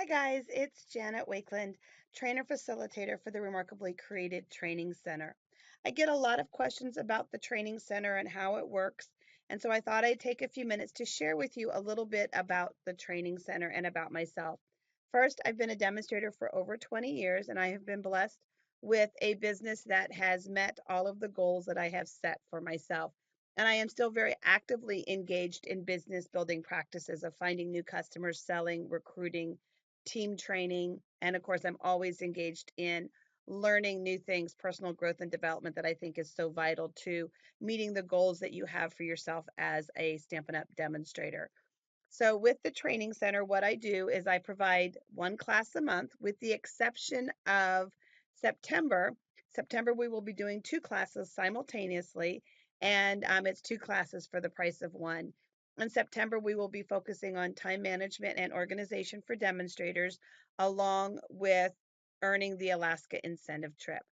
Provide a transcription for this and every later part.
Hi guys, it's Janet Wakeland, trainer facilitator for the RemARKably Created Training Center. I get a lot of questions about the training center and how it works, and so I thought I'd take a few minutes to share with you a little bit about the training center and about myself. First, I've been a demonstrator for over 20 years, and I have been blessed with a business that has met all of the goals that I have set for myself. And I am still very actively engaged in business building practices of finding new customers, selling, recruiting, team training, and of course, I'm always engaged in learning new things, personal growth and development that I think is so vital to meeting the goals that you have for yourself as a Stampin' Up! Demonstrator. So, with the training center, what I do is I provide one class a month, with the exception of September. September, we will be doing two classes simultaneously, and it's two classes for the price of one. In September, we will be focusing on time management and organization for demonstrators, along with earning the Alaska incentive trip.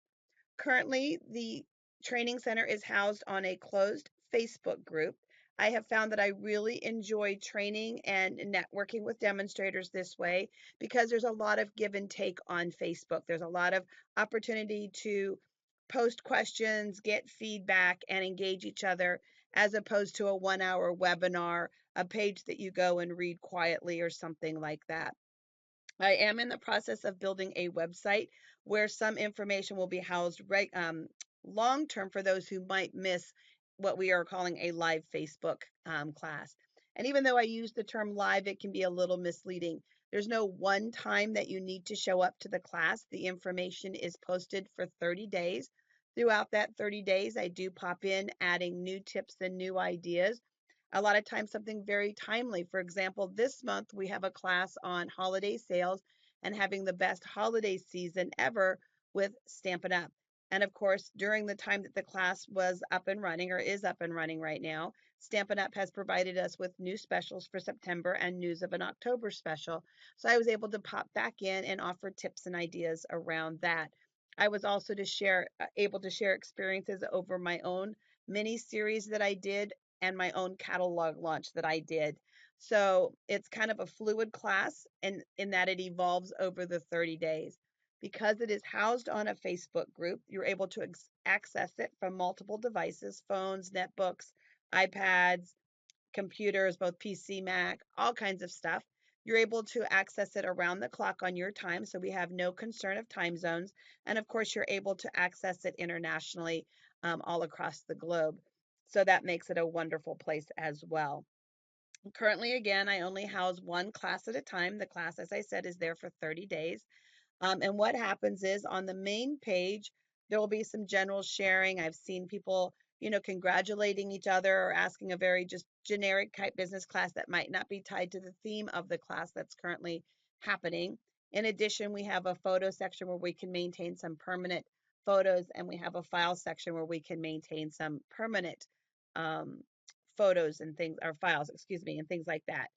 Currently, the training center is housed on a closed Facebook group. I have found that I really enjoy training and networking with demonstrators this way because there's a lot of give and take on Facebook. There's a lot of opportunity to post questions, get feedback, and engage each other as opposed to a 1 hour webinar, a page that you go and read quietly or something like that. I am in the process of building a website where some information will be housed long term for those who might miss what we are calling a live Facebook class. And even though I use the term live, it can be a little misleading. There's no one time that you need to show up to the class. The information is posted for 30 days. Throughout that 30 days, I do pop in adding new tips and new ideas, a lot of times something very timely. For example, this month we have a class on holiday sales and having the best holiday season ever with Stampin' Up! And of course, during the time that the class was up and running or is up and running right now, Stampin' Up! Has provided us with new specials for September and news of an October special. So I was able to pop back in and offer tips and ideas around that. I was also able to share experiences over my own mini series that I did and my own catalog launch that I did. So it's kind of a fluid class in that it evolves over the 30 days. Because it is housed on a Facebook group, you're able to access it from multiple devices, phones, netbooks, iPads, computers, both PC, Mac, all kinds of stuff. You're able to access it around the clock on your time, so we have no concern of time zones. And of course, you're able to access it internationally, all across the globe. So that makes it a wonderful place as well. Currently, again, I only house one class at a time. The class, as I said, is there for 30 days. And what happens is on the main page, there will be some general sharing. I've seen people, congratulating each other or asking a very just generic type business class that might not be tied to the theme of the class that's currently happening. In addition, we have a photo section where we can maintain some permanent photos, and we have a file section where we can maintain some permanent um, photos and things, or files, excuse me, and things like that.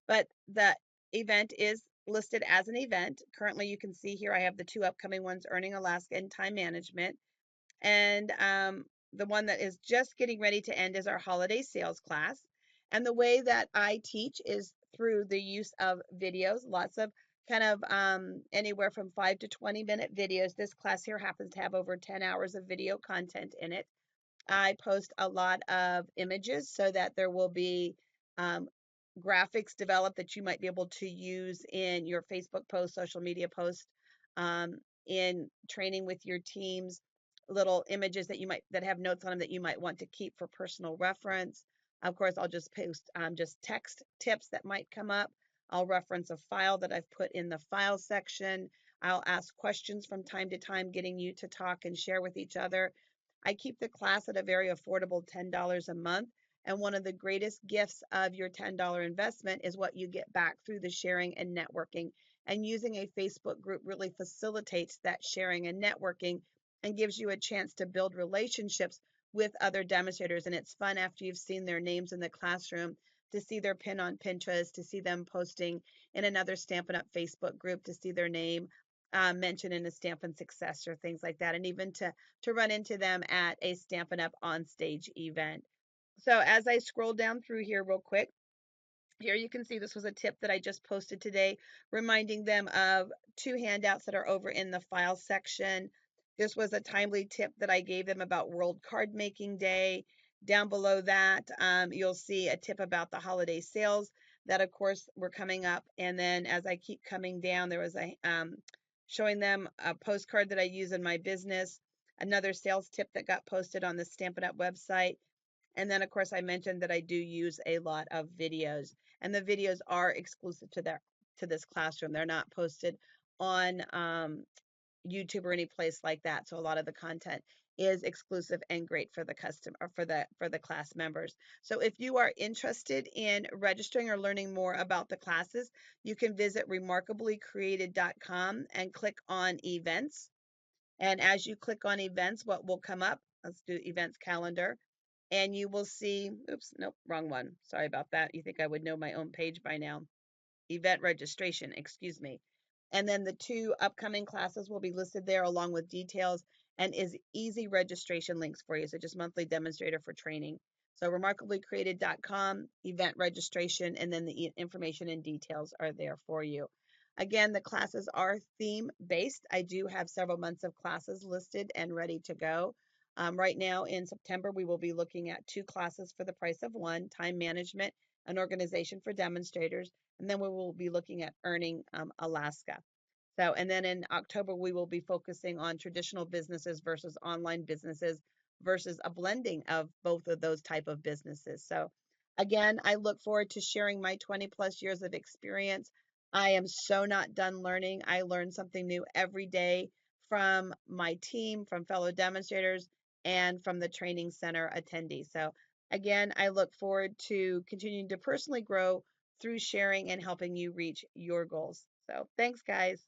But the event is listed as an event. Currently, you can see here I have the two upcoming ones, Earning Alaska and Time Management. And the one that is just getting ready to end is our holiday sales class. And the way that I teach is through the use of videos, lots of kind of anywhere from 5 to 20 minute videos. This class here happens to have over 10 hours of video content in it. I post a lot of images so that there will be um, graphics developed that you might be able to use in your Facebook post, social media post, in training with your teams, little images that have notes on them that you might want to keep for personal reference. Of course, I'll just post just text tips that might come up. I'll reference a file that I've put in the file section. I'll ask questions from time to time, getting you to talk and share with each other. I keep the class at a very affordable $10 a month. And one of the greatest gifts of your $10 investment is what you get back through the sharing and networking. And using a Facebook group really facilitates that sharing and networking and gives you a chance to build relationships with other demonstrators. And it's fun after you've seen their names in the classroom to see their pin on Pinterest, to see them posting in another Stampin' Up! Facebook group, to see their name mentioned in a Stampin' Success or things like that, and even to run into them at a Stampin' Up! On stage event. So as I scroll down through here real quick, Here you can see this was a tip that I just posted today, reminding them of 2 handouts that are over in the file section. This was a timely tip that I gave them about World Card Making Day. Down below that, you'll see a tip about the holiday sales that, of course, were coming up. And then as I keep coming down, there was a showing them a postcard that I use in my business, another sales tip that got posted on the Stampin' Up website, and then, of course, I mentioned that I do use a lot of videos, and the videos are exclusive to this classroom. They're not posted on YouTube or any place like that. So a lot of the content is exclusive and great for the customer, for the class members. So if you are interested in registering or learning more about the classes, you can visit remarkablycreated.com and click on events. And as you click on events, what will come up? Let's do events calendar, and you will see, oops, nope, wrong one. Sorry about that. You think I would know my own page by now. Event registration, excuse me. And then the 2 upcoming classes will be listed there along with details and is easy registration links for you. So just monthly demonstrator for training. So remarkablycreated.com, event registration, and then the information and details are there for you. Again, the classes are theme based. I do have several months of classes listed and ready to go. Right now in September, we will be looking at 2 classes for the price of one: time management and organization for demonstrators. And then we will be looking at earning Alaska. So, and then in October, we will be focusing on traditional businesses versus online businesses versus a blending of both of those type of businesses. So again, I look forward to sharing my 20 plus years of experience. I am so not done learning. I learn something new every day from my team, from fellow demonstrators, and from the training center attendees. So again, I look forward to continuing to personally grow through sharing and helping you reach your goals. So thanks, guys.